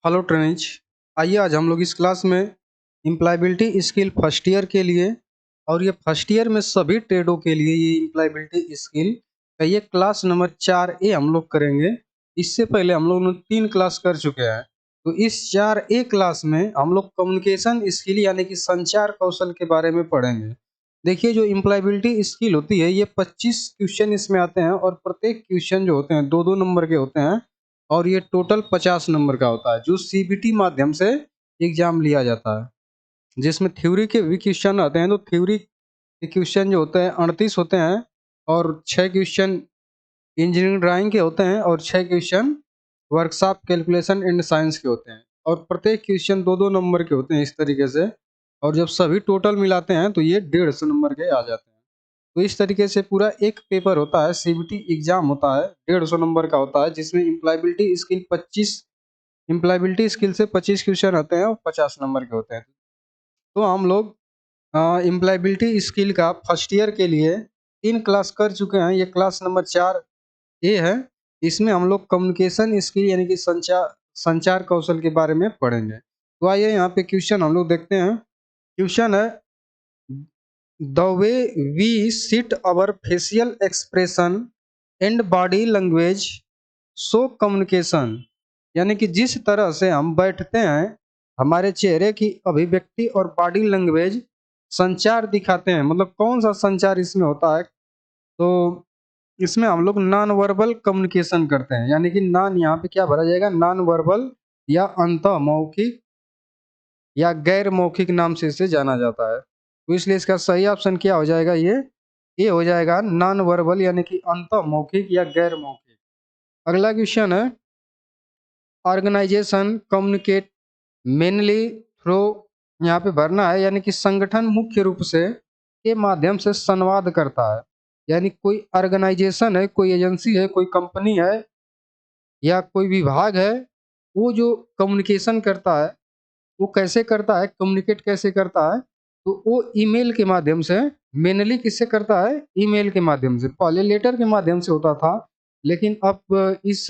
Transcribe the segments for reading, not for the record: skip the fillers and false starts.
Hello trainees. आइए आज हम लोग इस क्लास में एम्प्लॉयबिलिटी स्किल फर्स्ट ईयर के लिए और ये फर्स्ट ईयर में सभी ट्रेडों के लिए ये एम्प्लॉयबिलिटी स्किल का ये क्लास नंबर 4A हम लोग करेंगे। इससे पहले हम लोग 3 क्लास कर चुके हैं। तो इस 4A क्लास में हम लोग कम्युनिकेशन स्किल यानी कि संचार कौशल के बारे में पढ़ेंगे। देखिए, जो एम्प्लॉयबिलिटी स्किल होती है ये 25 क्वेश्चन इसमें आते हैं और प्रत्येक क्वेश्चन जो होते हैं 2-2 नंबर के होते हैं और ये टोटल 50 नंबर का होता है जो सीबीटी माध्यम से एग्जाम लिया जाता है, जिसमें थ्योरी के भी क्वेश्चन आते हैं। तो थ्योरी के क्वेश्चन जो होते हैं 38 होते हैं और 6 क्वेश्चन इंजीनियरिंग ड्राइंग के होते हैं और 6 question workshop calculation and science के होते हैं और प्रत्येक क्वेश्चन 2-2 नंबर के होते हैं इस तरीके से। और जब सभी टोटल मिलाते हैं तो ये 150 नंबर के आ जाते हैं। तो इस तरीके से पूरा एक पेपर होता है, सीबीटी एग्जाम होता है 150 नंबर का होता है, जिसमें एम्प्लॉयबिलिटी स्किल से 25 क्वेश्चन आते हैं और 50 नंबर के होते हैं। तो हम लोग एम्प्लॉयबिलिटी स्किल का फर्स्ट ईयर के लिए 3 क्लास कर चुके हैं। ये क्लास नंबर 4A है। इसमें हम लोग कम्युनिकेशन स्किल यानी कि संचार कौशल के बारे में पढ़ेंगे। तो आइए यहाँ पे क्वेश्चन हम लोग देखते हैं। क्वेश्चन है, the way we sit our facial expression and body language show communication, यानी कि जिस तरह से हम बैठते हैं हमारे चेहरे की अभिव्यक्ति और बॉडी लैंग्वेज संचार दिखाते हैं। मतलब कौन सा संचार इसमें होता है? तो इसमें हम लोग नॉन वर्बल कम्युनिकेशन करते हैं, यानी कि नॉन यहाँ पे क्या भरा जाएगा, नॉन वर्बल या अंत मौखिक या गैर मौखिक नाम से इसे जाना जाता है। तो इसलिए इसका सही ऑप्शन क्या हो जाएगा, ये हो जाएगा नॉन वर्बल यानी कि अंत मौखिक या गैर मौखिक। अगला क्वेश्चन है, ऑर्गेनाइजेशन कम्युनिकेट मेनली थ्रू, यहाँ पे भरना है, यानी कि संगठन मुख्य रूप से के माध्यम से संवाद करता है। यानी कोई ऑर्गेनाइजेशन है, कोई एजेंसी है, कोई कंपनी है या कोई विभाग है, वो जो कम्युनिकेशन करता है वो कैसे करता है, कम्युनिकेट कैसे करता है? तो वो ईमेल के माध्यम से, मेनली किससे करता है, ईमेल के माध्यम से। पहले लेटर के माध्यम से होता था, लेकिन अब इस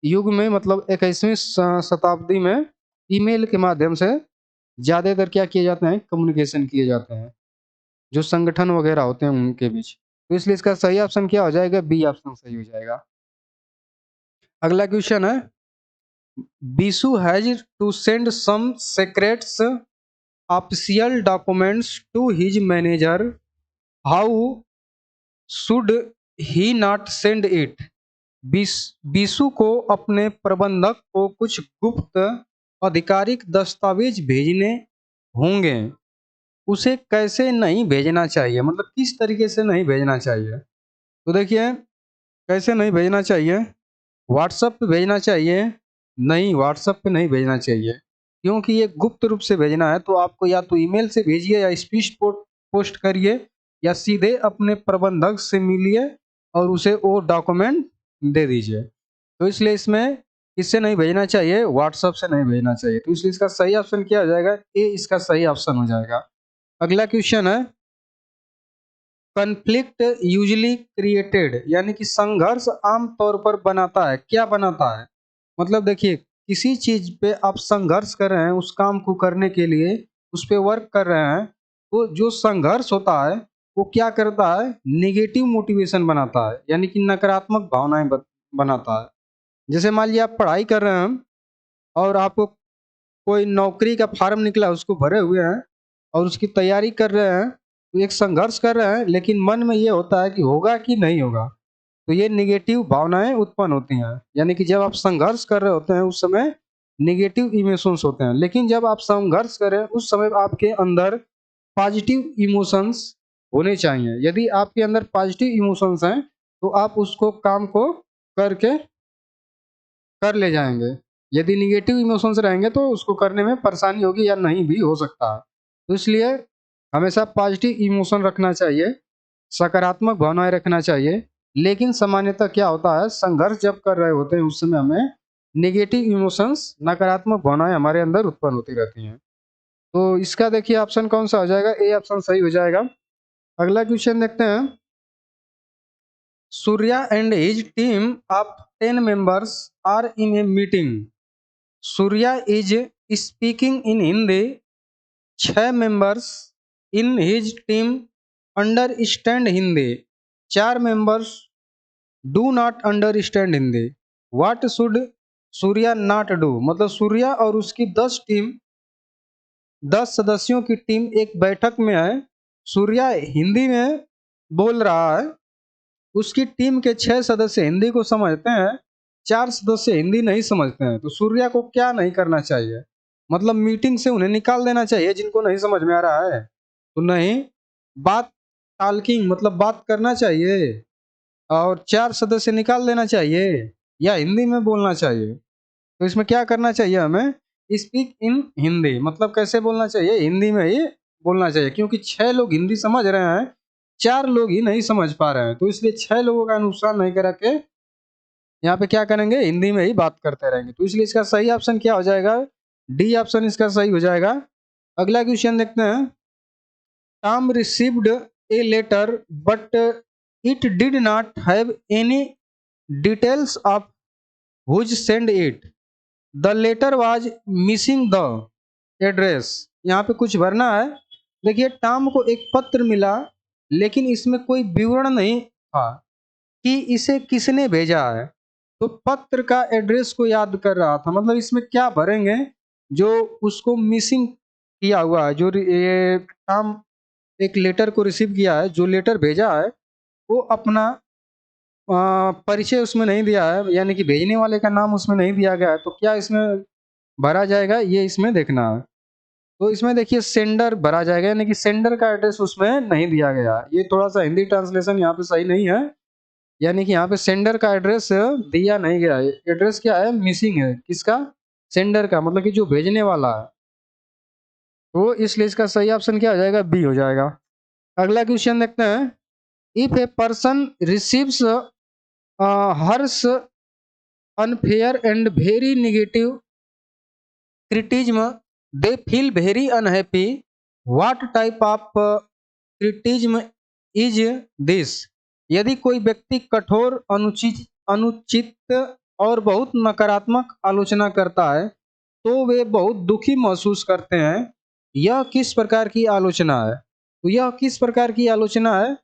युग में मतलब 21वीं शताब्दी में ईमेल के माध्यम से ज़्यादातर क्या किए जाते हैं, कम्युनिकेशन किए जाते हैं जो संगठन वगैरह होते हैं उनके बीच। तो इसलिए इसका सही ऑप्शन क्या हो जाएगा, बी ऑप्शन सही हो जाएगा। अगला क्वेश्चन है, Bisu has to send some secrets official documents to his manager, how should he not send it? Bisu को अपने प्रबंधक को कुछ गुप्त आधिकारिक दस्तावेज भेजने होंगे, उसे कैसे नहीं भेजना चाहिए, मतलब किस तरीके से नहीं भेजना चाहिए? तो देखिए, कैसे नहीं भेजना चाहिए, व्हाट्सएप पे भेजना चाहिए? नहीं, व्हाट्सएप पे नहीं भेजना चाहिए, क्योंकि ये गुप्त रूप से भेजना है। तो आपको या तो ईमेल से भेजिए या स्पीड पोस्ट करिए या सीधे अपने प्रबंधक से मिलिए और उसे वो डॉक्यूमेंट दे दीजिए। तो इसलिए इसमें किससे नहीं भेजना चाहिए, व्हाट्सएप से नहीं भेजना चाहिए। तो इसलिए इसका सही ऑप्शन क्या हो जाएगा, ए इसका सही ऑप्शन हो जाएगा। अगला क्वेश्चन है, कन्फ्लिक्ट यूजली क्रिएटेड, यानी कि संघर्ष आमतौर पर बनाता है, क्या बनाता है? मतलब देखिए, किसी चीज पे आप संघर्ष कर रहे हैं, उस काम को करने के लिए उस पे वर्क कर रहे हैं, तो जो संघर्ष होता है वो क्या करता है, निगेटिव मोटिवेशन बनाता है, यानी कि नकारात्मक भावनाएं बनाता है। जैसे मान लिया आप पढ़ाई कर रहे हैं और आपको कोई नौकरी का फार्म निकला, उसको भरे हुए हैं और उसकी तैयारी कर रहे हैं, तो एक संघर्ष कर रहे हैं, लेकिन मन में ये होता है कि होगा कि नहीं होगा। तो ये निगेटिव भावनाएं उत्पन्न होती हैं, यानी कि जब आप संघर्ष कर रहे होते हैं उस समय निगेटिव इमोशंस होते हैं, लेकिन जब आप संघर्ष करें उस समय आपके अंदर पॉजिटिव इमोशंस होने चाहिए। यदि आपके अंदर पॉजिटिव इमोशंस हैं तो आप उसको काम को करके कर ले जाएंगे। यदि निगेटिव इमोशंस रहेंगे तो उसको करने में परेशानी होगी या नहीं भी हो सकता है। तो इसलिए हमेशा पॉजिटिव इमोशन रखना चाहिए, सकारात्मक भावनाएं रखना चाहिए। लेकिन सामान्यतः क्या होता है, संघर्ष जब कर रहे होते हैं उस समय हमें नेगेटिव इमोशंस, नकारात्मक भावनाएं हमारे अंदर उत्पन्न होती रहती हैं। तो इसका देखिए ऑप्शन कौन सा हो जाएगा, ए ऑप्शन सही हो जाएगा। अगला क्वेश्चन देखते हैं, Surya and his team of 10 members are in a meeting, Surya is speaking in Hindi, 6 members in his team understand Hindi, 4 members do not understand Hindi. What should Surya not do, मतलब सूर्या और उसकी 10 सदस्यों की टीम एक बैठक में है। सूर्या हिंदी में बोल रहा है, उसकी टीम के 6 सदस्य हिंदी को समझते हैं, 4 सदस्य हिंदी नहीं समझते हैं। तो सूर्या को क्या नहीं करना चाहिए, मतलब मीटिंग से उन्हें निकाल देना चाहिए जिनको नहीं समझ में आ रहा है, तो नहीं, बात टाल्किंग मतलब बात करना चाहिए और 4 सदस्य निकाल देना चाहिए या हिंदी में बोलना चाहिए। तो इसमें क्या करना चाहिए हमें, स्पीक इन हिंदी, मतलब कैसे बोलना चाहिए, हिंदी में ही बोलना चाहिए, क्योंकि 6 लोग हिंदी समझ रहे हैं, 4 लोग ही नहीं समझ पा रहे हैं, तो इसलिए 6 लोगों का नुकसान नहीं करा के यहाँ पे क्या करेंगे, हिंदी में ही बात करते रहेंगे। तो इसलिए इसका सही ऑप्शन क्या हो जाएगा, डी ऑप्शन इसका सही हो जाएगा। अगला क्वेश्चन देखते हैं। Tom received a letter but it did not have any details of whose send it, the letter was missing the address. यहाँ पे कुछ भरना है। देखिए, टॉम को एक पत्र मिला लेकिन इसमें कोई विवरण नहीं था कि इसे किसने भेजा है, तो पत्र का एड्रेस को याद कर रहा था, मतलब इसमें क्या भरेंगे, जो उसको मिसिंग किया हुआ है, जो ये टॉम एक लेटर को रिसीव किया है, जो लेटर भेजा है वो अपना परिचय उसमें नहीं दिया है, यानी कि भेजने वाले का नाम उसमें नहीं दिया गया है, तो क्या इसमें भरा जाएगा, ये इसमें देखना है। तो इसमें देखिए सेंडर भरा जाएगा, यानी कि सेंडर का एड्रेस उसमें नहीं दिया गया। ये थोड़ा सा हिंदी ट्रांसलेशन यहाँ पे सही नहीं है, यानी कि यहाँ पे सेंडर का एड्रेस दिया नहीं गया है, एड्रेस क्या है, मिसिंग है, किसका, सेंडर का, मतलब कि जो भेजने वाला है। तो इसलिए इसका सही ऑप्शन क्या हो जाएगा, बी हो जाएगा। अगला क्वेश्चन देखते हैं। If a person receives Harsh unfair and very negative criticism, they feel very unhappy. What type of criticism is this? यदि कोई व्यक्ति कठोर, अनुचित और बहुत नकारात्मक आलोचना करता है तो वे बहुत दुखी महसूस करते हैं। यह किस प्रकार की आलोचना है, तो यह किस प्रकार की आलोचना है,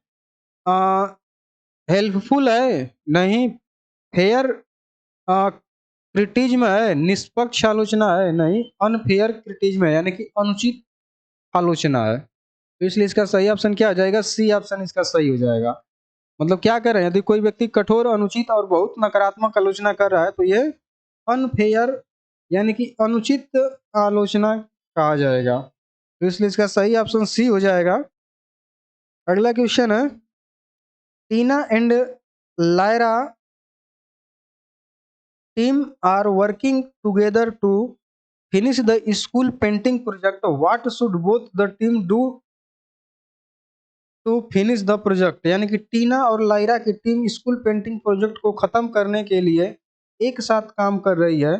हेल्पफुल है, नहीं, फेयर क्रिटिज्म है, निष्पक्ष आलोचना है, नहीं, अनफेयर क्रिटिज्म है, यानी कि अनुचित आलोचना है। तो इसलिए इसका सही ऑप्शन क्या हो जाएगा, सी ऑप्शन इसका सही हो जाएगा। मतलब क्या कर रहे हैं, यदि कोई व्यक्ति कठोर, अनुचित और बहुत नकारात्मक आलोचना कर रहा है तो ये अनफेयर यानी कि अनुचित आलोचना कहा जाएगा। तो इसलिए इसका सही ऑप्शन सी हो जाएगा। अगला क्वेश्चन है। Tina and Lyra team are working together to finish the school painting project. What should both the team do to finish the project? यानी कि टीना और लायरा की टीम स्कूल पेंटिंग प्रोजेक्ट को खत्म करने के लिए एक साथ काम कर रही है।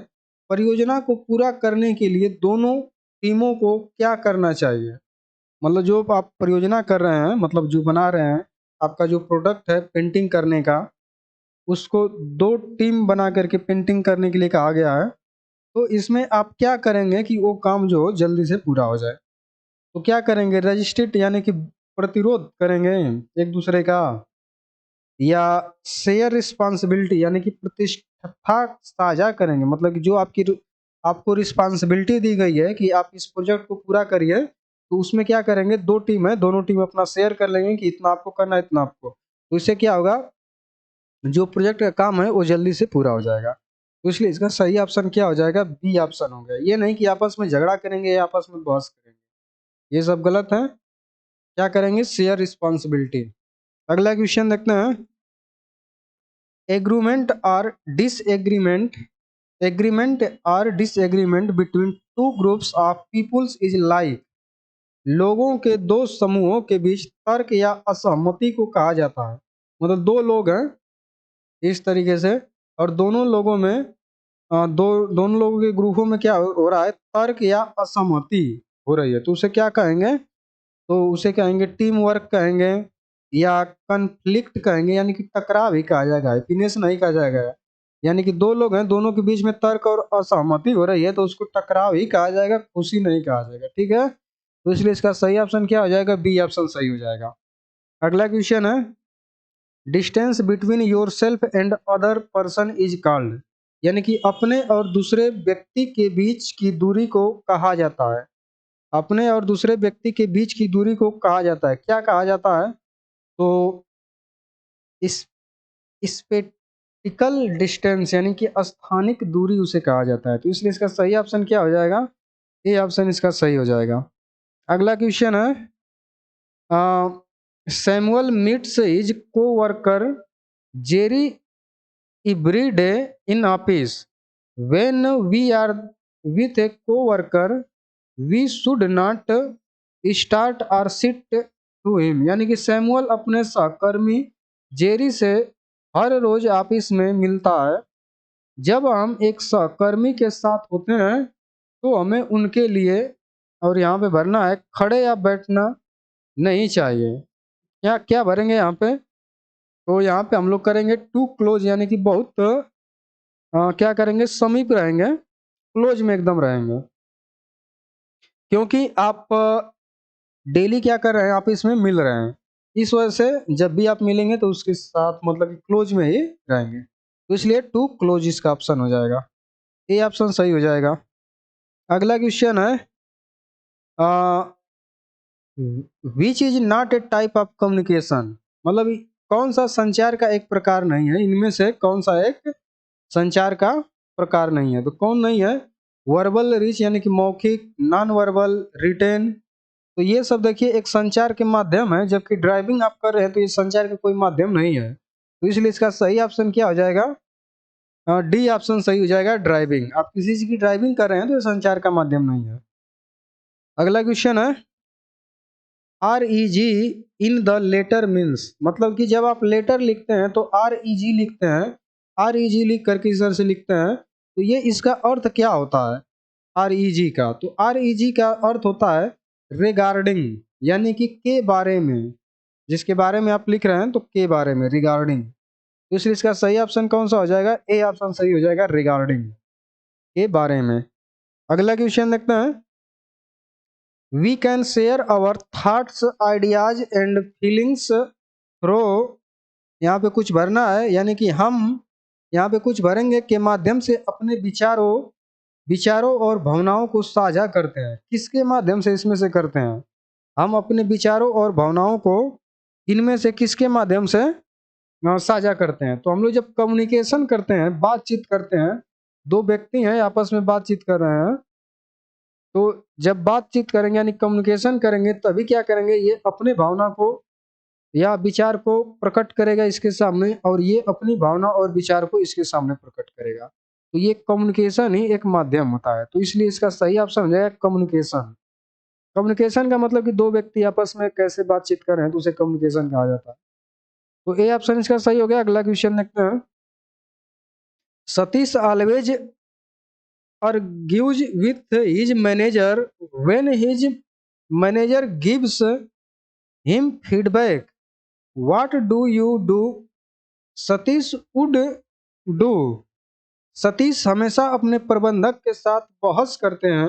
परियोजना को पूरा करने के लिए दोनों टीमों को क्या करना चाहिए, मतलब जो आप परियोजना कर रहे हैं, मतलब जो बना रहे हैं, आपका जो प्रोडक्ट है पेंटिंग करने का, उसको 2 टीम बना करके पेंटिंग करने के लिए कहा गया है। तो इसमें आप क्या करेंगे कि वो काम जो जल्दी से पूरा हो जाए, तो क्या करेंगे, रजिस्ट्रेट यानी कि प्रतिरोध करेंगे एक दूसरे का, या शेयर रिस्पांसिबिलिटी यानी कि प्रतिष्ठा साझा करेंगे, मतलब कि जो आपको रिस्पांसिबिलिटी दी गई है कि आप इस प्रोजेक्ट को पूरा करिए, तो उसमें क्या करेंगे, 2 टीम है, दोनों टीम अपना शेयर कर लेंगे कि इतना आपको करना है, इतना आपको, तो इससे क्या होगा, जो प्रोजेक्ट का काम है वो जल्दी से पूरा हो जाएगा। तो इसलिए इसका सही ऑप्शन क्या हो जाएगा, बी ऑप्शन हो गया। ये नहीं कि आपस में झगड़ा करेंगे या आपस में बहस करेंगे, ये सब गलत है। क्या करेंगे, शेयर रिस्पॉन्सिबिलिटी। अगला क्वेश्चन देखते हैं। एग्रीमेंट और डिसएग्रीमेंट एग्रीमेंट और disagreement between 2 groups of peoples is like, लोगों के 2 समूहों के बीच तर्क या असहमति को कहा जाता है। मतलब 2 लोग हैं इस तरीके से, और दोनों लोगों में दोनों लोगों के ग्रुपों में क्या हो रहा है, तर्क या असहमति हो रही है, तो उसे क्या कहेंगे, तो उसे कहेंगे टीम वर्क कहेंगे, या कन्फ्लिक्ट कहेंगे, यानी कि टकराव ही कहा जाएगा, हैप्पीनेस नहीं कहा जाएगा, यानी कि दो लोग हैं, दोनों के बीच में तर्क और असहमति हो रही है तो उसको टकराव ही कहा जाएगा, खुशी नहीं कहा जाएगा। ठीक है, तो इसलिए इसका सही ऑप्शन क्या हो जाएगा? बी ऑप्शन सही हो जाएगा। अगला क्वेश्चन है, distance between your self and other person is called, यानी कि अपने और दूसरे व्यक्ति के बीच की दूरी को कहा जाता है। अपने और दूसरे व्यक्ति के बीच की दूरी को कहा जाता है, क्या कहा जाता है? तो इस स्पेटिकल डिस्टेंस यानी कि स्थानिक दूरी उसे कहा जाता है। तो इसलिए इसका सही ऑप्शन क्या हो जाएगा? ए ऑप्शन इसका सही हो जाएगा। अगला क्वेश्चन है, Samuel meets his co-worker Jerry every day in office. When we are with a co-worker, we should not start or sit to him. यानी कि सैमुअल अपने सहकर्मी जेरी से हर रोज ऑफिस में मिलता है। जब हम एक सहकर्मी के साथ होते हैं तो हमें उनके लिए, और यहाँ पे भरना है, खड़े या बैठना नहीं चाहिए। क्या क्या भरेंगे यहाँ पे? तो यहाँ पे हम लोग करेंगे टू क्लोज, यानी कि बहुत क्या करेंगे? समीप रहेंगे, क्लोज में एकदम रहेंगे, क्योंकि आप डेली क्या कर रहे हैं? आप इसमें मिल रहे हैं, इस वजह से जब भी आप मिलेंगे तो उसके साथ मतलब कि क्लोज में ही रहेंगे, तो इसलिए टू क्लोज इसका ऑप्शन हो जाएगा। ए ऑप्शन सही हो जाएगा। अगला क्वेश्चन है, which is not a type of communication, मतलब कौन सा संचार का एक प्रकार नहीं है? इनमें से कौन सा एक संचार का प्रकार नहीं है? तो कौन नहीं है? वर्बल रिच यानी कि मौखिक, नॉन वर्बल, रिटेन। तो ये सब देखिए एक संचार के माध्यम है, जबकि ड्राइविंग आप कर रहे हैं तो ये संचार का कोई माध्यम नहीं है। तो इसलिए इसका सही ऑप्शन क्या हो जाएगा? डी ऑप्शन सही हो जाएगा, ड्राइविंग। आप किसी चीज की ड्राइविंग कर रहे हैं तो ये संचार का माध्यम नहीं है। अगला क्वेश्चन है, REG in the letter means, मतलब कि जब आप लेटर लिखते हैं तो REG लिखते हैं, REG लिख करके इस तरह से लिखते हैं, तो ये इसका अर्थ क्या होता है REG का? तो REG का अर्थ होता है रिगार्डिंग, यानी कि के बारे में, जिसके बारे में आप लिख रहे हैं तो के बारे में, रिगार्डिंग। तो इसलिए इसका सही ऑप्शन कौन सा हो जाएगा? ए ऑप्शन सही हो जाएगा, रिगार्डिंग, के बारे में। अगला क्वेश्चन देखते हैं, we can share our thoughts ideas and feelings through, यहाँ पे कुछ भरना है, यानी कि हम यहाँ पे कुछ भरेंगे के माध्यम से अपने विचारों और भावनाओं को साझा करते हैं। किसके माध्यम से इसमें से करते हैं? हम अपने विचारों और भावनाओं को इनमें से किसके माध्यम से साझा करते हैं? तो हम लोग जब कम्युनिकेशन करते हैं, बातचीत करते हैं, दो व्यक्ति हैं आपस में बातचीत कर रहे हैं, तो जब बातचीत करेंगे यानी कम्युनिकेशन करेंगे तभी क्या करेंगे? ये अपने भावना को या विचार को प्रकट करेगा इसके सामने, और ये अपनी भावना और विचार को इसके सामने प्रकट करेगा। तो ये कम्युनिकेशन ही एक माध्यम होता है, तो इसलिए इसका सही ऑप्शन हो जाएगा कम्युनिकेशन। कम्युनिकेशन का मतलब कि दो व्यक्ति आपस में कैसे बातचीत कर रहे हैं तो उसे कम्युनिकेशन कहा जाता है। तो ए ऑप्शन इसका सही हो गया। अगला क्वेश्चन देखते हैं, Satish always argues with his manager when his manager gives him feedback. What do you do? Satish would do. Satish हमेशा अपने प्रबंधक के साथ बहस करते हैं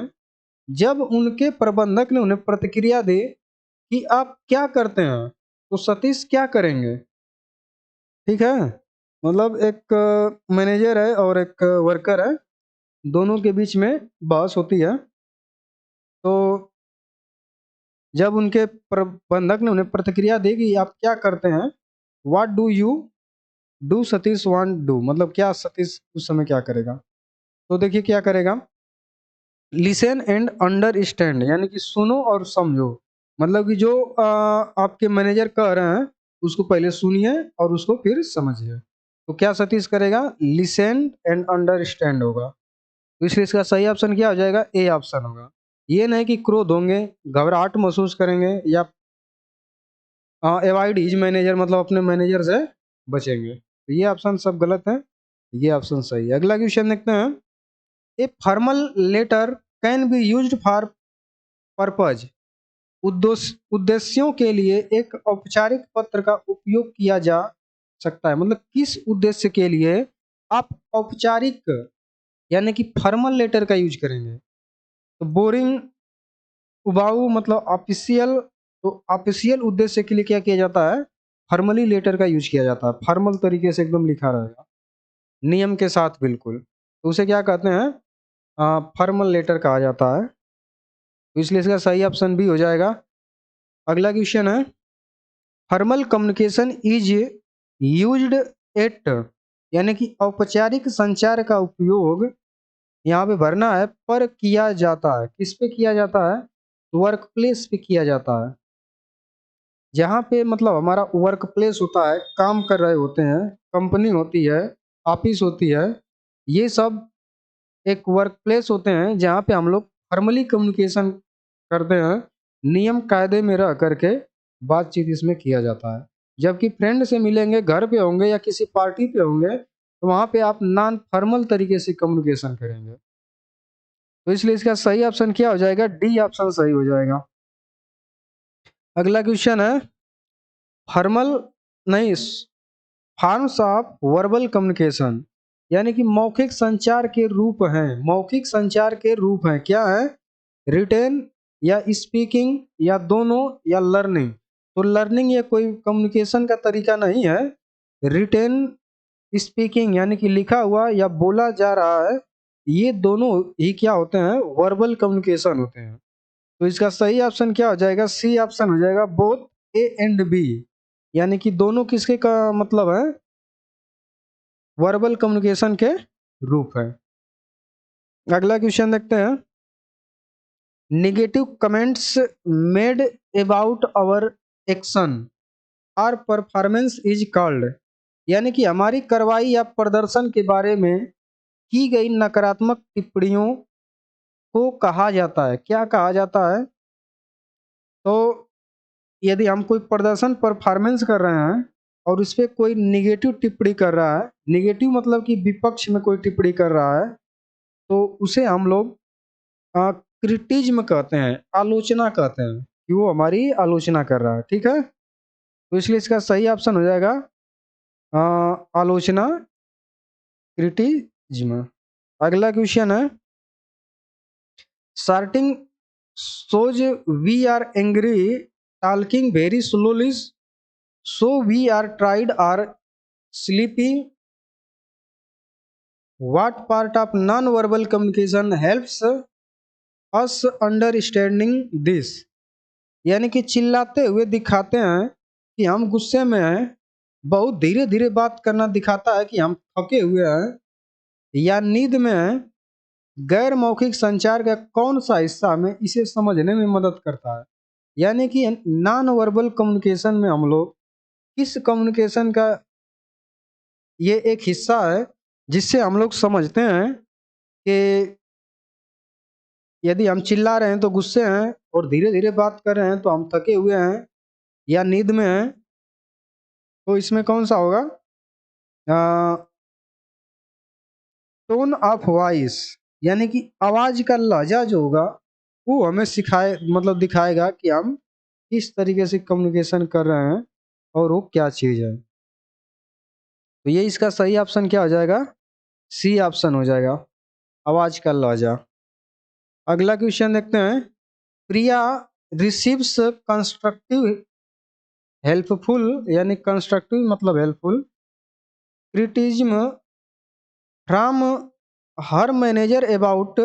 जब उनके प्रबंधक ने उन्हें प्रतिक्रिया दी कि आप क्या करते हैं, तो सतीश क्या करेंगे? ठीक है, मतलब एक मैनेजर है और एक वर्कर है, दोनों के बीच में बहस होती है, तो जब उनके प्रबंधक ने उन्हें प्रतिक्रिया दी कि आप क्या करते हैं, what do you do Satish want do, मतलब क्या सतीश उस समय क्या करेगा? तो देखिए क्या करेगा, लिसन एंड अंडरस्टैंड, यानी कि सुनो और समझो, मतलब कि जो आपके मैनेजर कह रहे हैं उसको पहले सुनिए और उसको फिर समझिए। तो क्या सतीश करेगा? लिसन एंड अंडरस्टैंड होगा। तो इसलिए इसका सही ऑप्शन क्या हो जाएगा? ए ऑप्शन होगा। ये नहीं कि क्रोध होंगे, घबराहट महसूस करेंगे, या अवॉइड हिज मैनेजर मतलब अपने मैनेजर से बचेंगे, तो ये ऑप्शन सब गलत है, ये ऑप्शन सही है। अगला क्वेश्चन देखते हैं, a formal letter can be used for purpose, उद्देश्यों के लिए एक औपचारिक पत्र का उपयोग किया जा सकता है, मतलब किस उद्देश्य के लिए आप औपचारिक यानी कि फॉर्मल लेटर का यूज करेंगे। तो बोरिंग, उबाऊ मतलब ऑफिशियल, तो ऑफिशियल उद्देश्य के लिए क्या किया जाता है, फॉर्मली लेटर का यूज किया जाता है, फॉर्मल तरीके से एकदम लिखा रहेगा नियम के साथ बिल्कुल, तो उसे क्या कहते हैं, फॉर्मल लेटर कहा जाता है। तो इसलिए इसका सही ऑप्शन भी हो जाएगा। अगला क्वेश्चन है, formal communication is used eight, यानी कि औपचारिक संचार का उपयोग यहाँ पे भरना है पर किया जाता है, किस पे किया जाता है, वर्क प्लेस पे किया जाता है। जहाँ पे मतलब हमारा वर्क प्लेस होता है, काम कर रहे होते हैं, कंपनी होती है, ऑफिस होती है, ये सब एक वर्क प्लेस होते हैं जहाँ पे हम लोग फॉर्मली कम्युनिकेशन करते हैं, नियम कायदे में रह करके बातचीत इसमें किया जाता है। जबकि फ्रेंड से मिलेंगे, घर पे होंगे या किसी पार्टी पे होंगे, तो वहाँ पे आप नॉन फॉर्मल तरीके से कम्युनिकेशन करेंगे। तो इसलिए इसका सही ऑप्शन क्या हो जाएगा, डी ऑप्शन सही हो जाएगा। अगला क्वेश्चन है, फॉर्मल नहीं, फॉर्म्स ऑफ वर्बल कम्युनिकेशन, यानी कि मौखिक संचार के रूप हैं, मौखिक संचार के रूप हैं, क्या है, रिटेन या स्पीकिंग या दोनों या लर्निंग। तो लर्निंग ये कोई कम्युनिकेशन का तरीका नहीं है, रिटेन स्पीकिंग यानी कि लिखा हुआ या बोला जा रहा है, ये दोनों ही क्या होते हैं, वर्बल कम्युनिकेशन होते हैं। तो इसका सही ऑप्शन क्या हो जाएगा, सी ऑप्शन हो जाएगा, बोथ ए एंड बी, यानी कि दोनों किसके का मतलब है, वर्बल कम्युनिकेशन के रूप है। अगला क्वेश्चन देखते हैं, negative comments made about our action or performance is called, यानी कि हमारी कार्रवाई या प्रदर्शन के बारे में की गई नकारात्मक टिप्पणियों को कहा जाता है, क्या कहा जाता है। तो यदि हम कोई प्रदर्शन परफॉर्मेंस कर रहे हैं और उस पर कोई निगेटिव टिप्पणी कर रहा है, निगेटिव मतलब कि विपक्ष में कोई टिप्पणी कर रहा है, तो उसे हम लोग क्रिटिज्म कहते हैं, आलोचना कहते हैं कि वो हमारी आलोचना कर रहा है, ठीक है। तो इसलिए इसका सही ऑप्शन हो जाएगा आलोचना, क्रिटिज्म। अगला क्वेश्चन है, starting shows we are angry talking very slowly so we are tired or sleepy, what part of non-verbal communication helps us understanding this, यानी कि चिल्लाते हुए दिखाते हैं कि हम गुस्से में हैं, बहुत धीरे धीरे बात करना दिखाता है कि हम थके हुए हैं या नींद में हैं, गैर मौखिक संचार का कौन सा हिस्सा हमें इसे समझने में मदद करता है। यानी कि नॉन वर्बल कम्युनिकेशन में हम लोग किस कम्युनिकेशन का ये एक हिस्सा है जिससे हम लोग समझते हैं कि यदि हम चिल्ला रहे हैं तो गुस्से हैं और धीरे धीरे बात कर रहे हैं तो हम थके हुए हैं या नींद में हैं। तो इसमें कौन सा होगा, टोन ऑफ वॉइस, यानी कि आवाज का लहजा जो होगा वो हमें सिखाए मतलब दिखाएगा कि हम किस तरीके से कम्युनिकेशन कर रहे हैं और वो क्या चीज़ है। तो ये इसका सही ऑप्शन क्या हो जाएगा, सी ऑप्शन हो जाएगा, आवाज का लहजा। अगला क्वेश्चन देखते हैं, प्रिया रिसीव्स कंस्ट्रक्टिव हेल्पफुल, यानी कंस्ट्रक्टिव मतलब helpful criticism from her manager about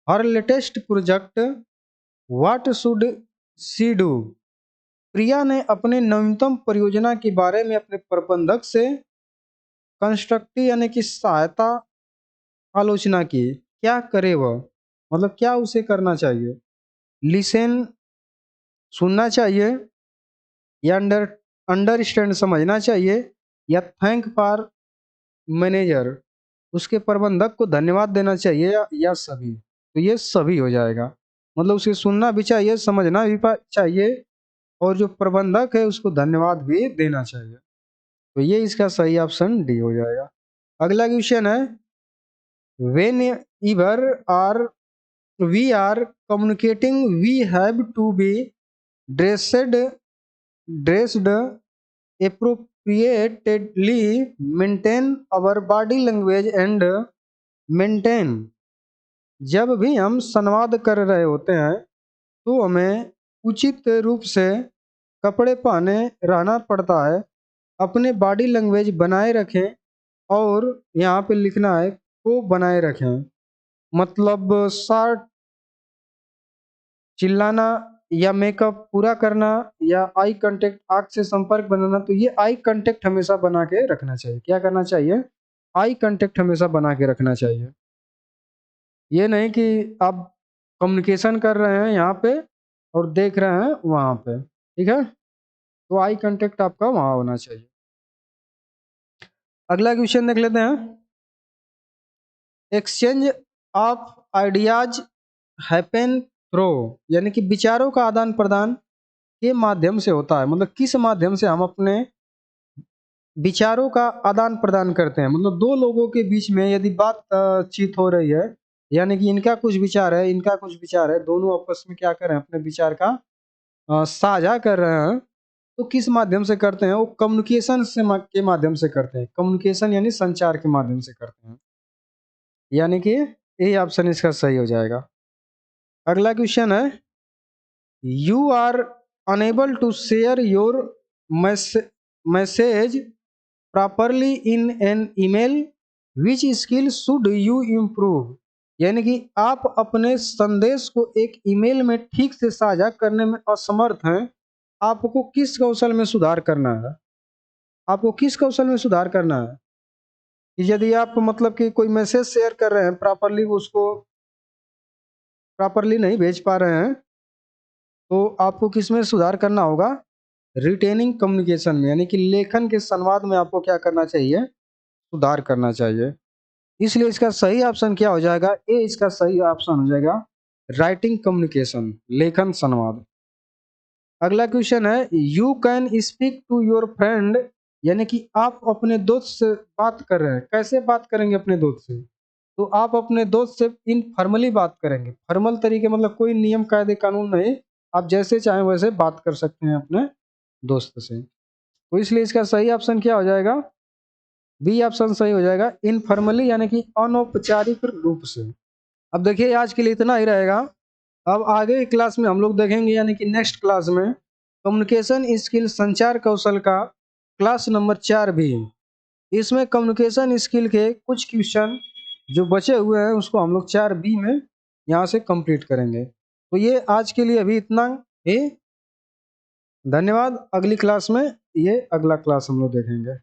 her latest project, what should she do. Priya ने अपने नवीनतम परियोजना के बारे में अपने प्रबंधक से कंस्ट्रक्टिव यानी कि सहायता आलोचना की, क्या करे वह, मतलब क्या उसे करना चाहिए, लिसन सुनना चाहिए या अंडरस्टैंड समझना चाहिए या थैंक फॉर मैनेजर उसके प्रबंधक को धन्यवाद देना चाहिए या सभी। तो ये सभी हो जाएगा, मतलब उसे सुनना भी चाहिए, समझना भी चाहिए और जो प्रबंधक है उसको धन्यवाद भी देना चाहिए। तो ये इसका सही ऑप्शन डी हो जाएगा। अगला क्वेश्चन है, whenever are we are communicating we have to be dressed dressed repeatedly maintain our body language and maintain। जब भी हम संवाद कर रहे होते हैं तो हमें उचित रूप से कपड़े पहने रहना पड़ता है, अपने बॉडी लैंग्वेज बनाए रखें और यहाँ पे लिखना है को बनाए रखें। मतलब शॉर्ट चिल्लाना या मेकअप पूरा करना या आई कांटेक्ट आंख से संपर्क बनाना, तो ये आई कांटेक्ट हमेशा बना के रखना चाहिए। क्या करना चाहिए? आई कांटेक्ट हमेशा बना के रखना चाहिए। ये नहीं कि आप कम्युनिकेशन कर रहे हैं यहाँ पे और देख रहे हैं वहाँ पे, ठीक है? तो आई कांटेक्ट आपका वहाँ होना चाहिए। अगला क्वेश्चन देख लेते हैं। Exchange of ideas happen through, यानी कि विचारों का आदान प्रदान के माध्यम से होता है। मतलब किस माध्यम से हम अपने विचारों का आदान प्रदान करते हैं? मतलब दो लोगों के बीच में यदि बातचीत हो रही है, यानी कि इनका कुछ विचार है, इनका कुछ विचार है, दोनों आपस में क्या कर रहे हैं? अपने विचार का साझा कर रहे हैं, तो किस माध्यम से करते हैं? वो कम्युनिकेशन के माध्यम से करते हैं। कम्युनिकेशन यानी संचार के माध्यम से करते हैं, यानी कि यही ऑप्शन इसका सही हो जाएगा। अगला क्वेश्चन है, you are unable to share your message properly in an email, which skill should you improve? यानी कि आप अपने संदेश को एक ईमेल में ठीक से साझा करने में असमर्थ हैं, आपको किस कौशल में सुधार करना है? आपको किस कौशल में सुधार करना है? कि यदि आप मतलब कि कोई मैसेज शेयर कर रहे हैं, प्रॉपरली उसको प्रॉपरली नहीं भेज पा रहे हैं, तो आपको किस में सुधार करना होगा? रिटेनिंग कम्युनिकेशन में, यानी कि लेखन के संवाद में आपको क्या करना चाहिए? सुधार करना चाहिए। इसलिए इसका सही ऑप्शन क्या हो जाएगा? ए इसका सही ऑप्शन हो जाएगा, राइटिंग कम्युनिकेशन, लेखन संवाद। अगला क्वेश्चन है, you can speak to your friend, यानी कि आप अपने दोस्त से बात कर रहे हैं। कैसे बात करेंगे अपने दोस्त से? तो आप अपने दोस्त से इनफॉर्मली बात करेंगे। फॉर्मल तरीके मतलब कोई नियम कायदे कानून नहीं, आप जैसे चाहें वैसे बात कर सकते हैं अपने दोस्त से। तो इसलिए इसका सही ऑप्शन क्या हो जाएगा? बी ऑप्शन सही हो जाएगा, इनफॉर्मली, यानी कि अनौपचारिक रूप से। अब देखिए आज के लिए इतना ही रहेगा। अब आगे की क्लास में हम लोग देखेंगे, यानी कि नेक्स्ट क्लास में कम्युनिकेशन स्किल, संचार कौशल का क्लास नंबर 4 भी। इसमें कम्युनिकेशन स्किल के कुछ क्वेश्चन जो बचे हुए हैं उसको हम लोग 4B में यहाँ से कंप्लीट करेंगे। तो ये आज के लिए अभी इतना ही। धन्यवाद। अगली क्लास में ये अगला क्लास हम लोग देखेंगे।